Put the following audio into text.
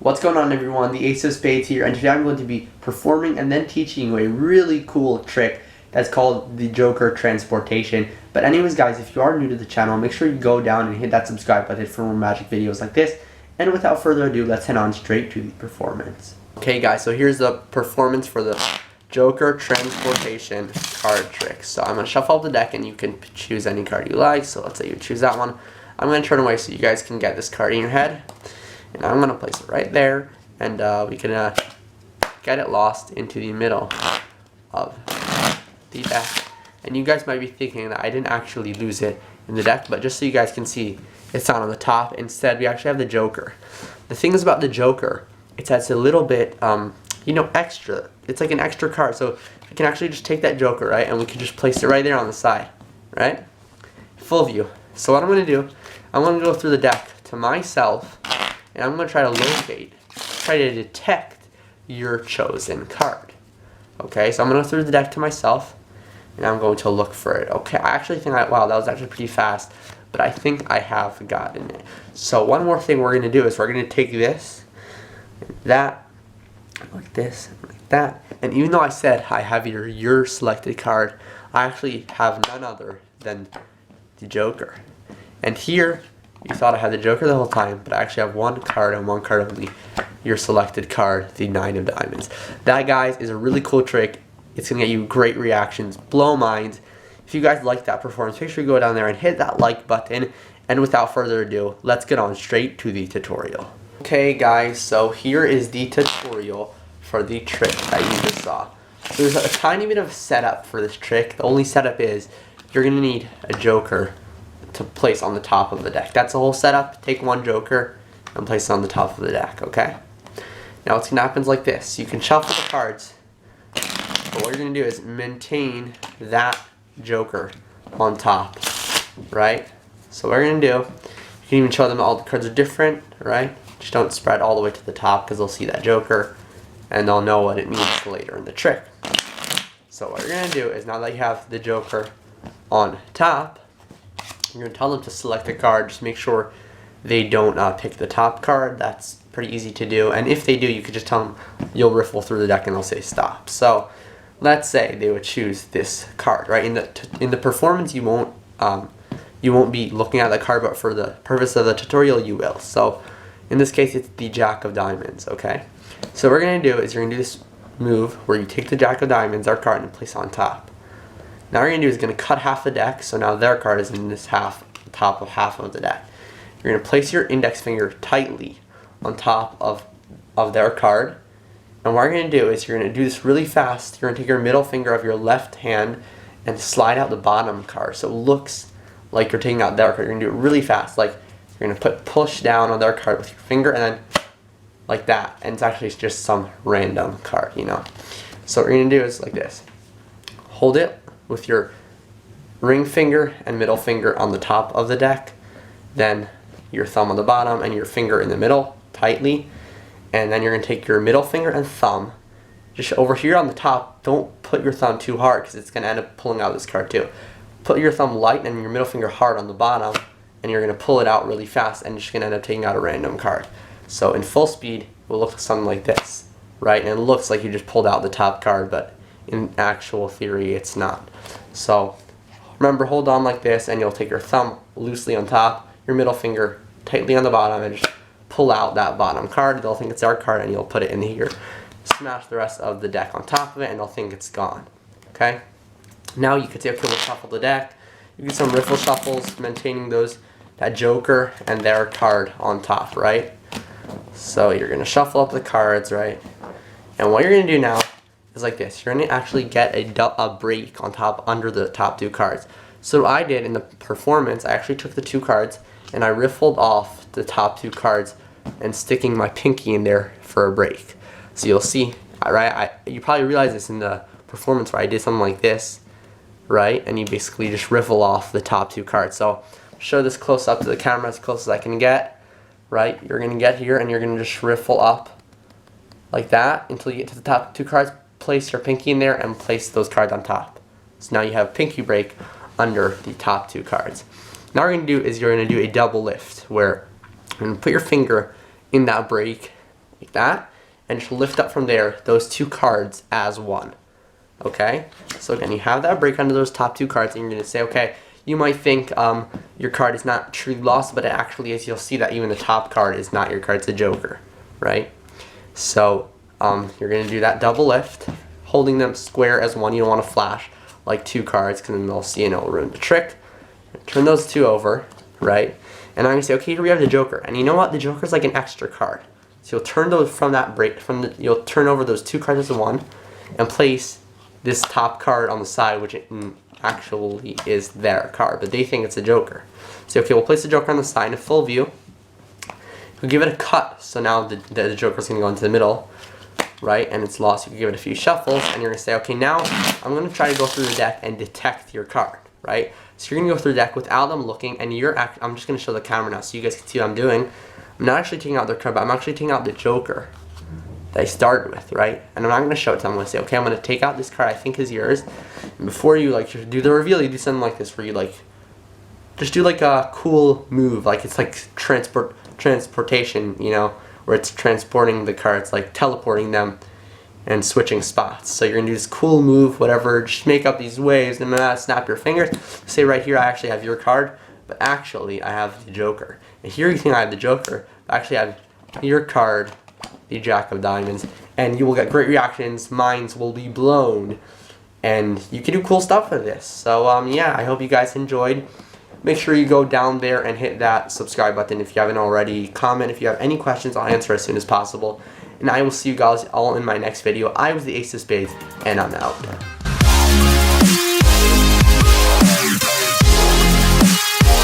What's going on, everyone? The Ace of Spades here, and today I'm going to be performing and then teaching you a really cool trick that's called the Joker transportation. But anyways guys, if you are new to the channel, make sure you go down and hit that subscribe button for more magic videos like this. And without further ado, let's head on straight to the performance. Okay guys, so here's the performance for the Joker transportation card trick. So I'm going to shuffle up the deck and you can choose any card you like. So let's say you choose that one. I'm going to turn away so you guys can get this card in your head. And I'm going to place it right there, and we can get it lost into the middle of the deck. And you guys might be thinking that I didn't actually lose it in the deck, but just so you guys can see, it's not on the top. Instead, we actually have the Joker. The thing is about the Joker, it's a little bit, extra. It's like an extra card, so we can actually just take that Joker, right, and we can just place it right there on the side, right? Full view. So what I'm going to do, I'm going to go through the deck to myself, and I'm going to try to try to detect your chosen card. Okay, so I'm going to go through the deck to myself, and I'm going to look for it. Okay, I actually think, wow, that was actually pretty fast, but I think I have gotten it. So one more thing we're going to do is we're going to take this, that, like this, like that. And even though I said I have your selected card, I actually have none other than the Joker. And here, you thought I had the Joker the whole time, but I actually have one card and one card only. Your selected card, the 9 of Diamonds. That, guys, is a really cool trick. It's going to get you great reactions, blow minds. If you guys like that performance, make sure you go down there and hit that like button. And without further ado, let's get on straight to the tutorial. Okay, guys, so here is the tutorial for the trick that you just saw. So there's a tiny bit of setup for this trick. The only setup is you're going to need a Joker to place on the top of the deck. That's the whole setup. Take one Joker and place it on the top of the deck, okay? Now what's going to happen is like this. You can shuffle the cards, but what you're going to do is maintain that Joker on top, right? So what you're going to do, you can even show them all the cards are different, right? Just don't spread all the way to the top because they'll see that Joker and they'll know what it means later in the trick. So what you're going to do is, now that you have the Joker on top, you're going to tell them to select a card. Just make sure they don't pick the top card. That's pretty easy to do. And if they do, you could just tell them you'll riffle through the deck and they'll say stop. So let's say they would choose this card, right? In the performance, you won't be looking at the card, but for the purpose of the tutorial, you will. So in this case, it's the Jack of Diamonds, okay? So what we're going to do is you're going to do this move where you take the Jack of Diamonds, our card, and place it on top. Now what you're going to do is going to cut half the deck, so now their card is in this top of half of the deck. You're going to place your index finger tightly on top of their card, and what you're going to do is you're going to do this really fast. You're going to take your middle finger of your left hand and slide out the bottom card, so it looks like you're taking out their card. You're going to do it really fast, like you're going to push down on their card with your finger, and then like that, and it's actually just some random card, you know. So what you're going to do is like this. Hold it with your ring finger and middle finger on the top of the deck, then your thumb on the bottom and your finger in the middle tightly, and then you're going to take your middle finger and thumb just over here on the top. Don't put your thumb too hard because it's going to end up pulling out this card too. Put your thumb light and your middle finger hard on the bottom, and you're going to pull it out really fast, and you're just going to end up taking out a random card. So in full speed, it will look something like this, right? And it looks like you just pulled out the top card, but in actual theory, it's not. So remember, hold on like this, and you'll take your thumb loosely on top, your middle finger tightly on the bottom, and just pull out that bottom card. They'll think it's our card, and you'll put it in here. Smash the rest of the deck on top of it, and they'll think it's gone. Okay? Now you could say, okay, we'll shuffle the deck. You get some riffle shuffles, maintaining that Joker and their card on top, right? So you're going to shuffle up the cards, right? And what you're going to do now is like this. You're going to actually get a break on top under the top two cards. So what I did in the performance, I actually took the two cards and I riffled off the top two cards and sticking my pinky in there for a break. So you'll see, right? You probably realize this in the performance where I did something like this, right? And you basically just riffle off the top two cards. So I'll show this close up to the camera as close as I can get, right? You're going to get here and you're going to just riffle up like that until you get to the top two cards. Place your pinky in there and place those cards on top. So now you have pinky break under the top two cards. Now what you're going to do is you're going to do a double lift where you're going to put your finger in that break like that, and just lift up from there those 2 cards as one. Okay, so again, you have that break under those top 2 cards, and you're going to say, okay, you might think your card is not truly lost, but it actually is. You'll see that even the top card is not your card, it's a joker, right? So you're going to do that double lift, holding them square as one. You don't want to flash like 2 cards, because then they'll see and it'll ruin the trick. Turn those 2 over, right? And I'm going to say, okay, here we have the joker. And you know what? The joker is like an extra card. So you'll turn those from that break, you'll turn over those 2 cards as a one, and place this top card on the side, which it actually is their card, but they think it's a joker. So okay, we'll place the joker on the side in full view. We'll give it a cut, so now the joker's going to go into the middle, right? And it's lost. You can give it a few shuffles, and you're going to say, okay, now I'm going to try to go through the deck and detect your card, right? So you're going to go through the deck without them looking, and I'm just going to show the camera now so you guys can see what I'm doing. I'm not actually taking out their card, but I'm actually taking out the joker that I started with, right? And I'm not going to show it to them. I'm going to say, okay, I'm going to take out this card I think is yours. And before you like do the reveal, you do something like this, where you like just do like a cool move, like it's like transportation, you know, where it's transporting the cards, like teleporting them and switching spots. So you're going to do this cool move, whatever, just make up these waves, and then snap your fingers. Say right here, I actually have your card, but actually I have the joker. And here you think I have the joker, but actually I have your card, the Jack of Diamonds, and you will get great reactions. Minds will be blown, and you can do cool stuff with this. So yeah, I hope you guys enjoyed. Make sure you go down there and hit that subscribe button if you haven't already. Comment if you have any questions. I'll answer as soon as possible, and I will see you guys all in my next video. I was the Ace of Spades, and I'm out.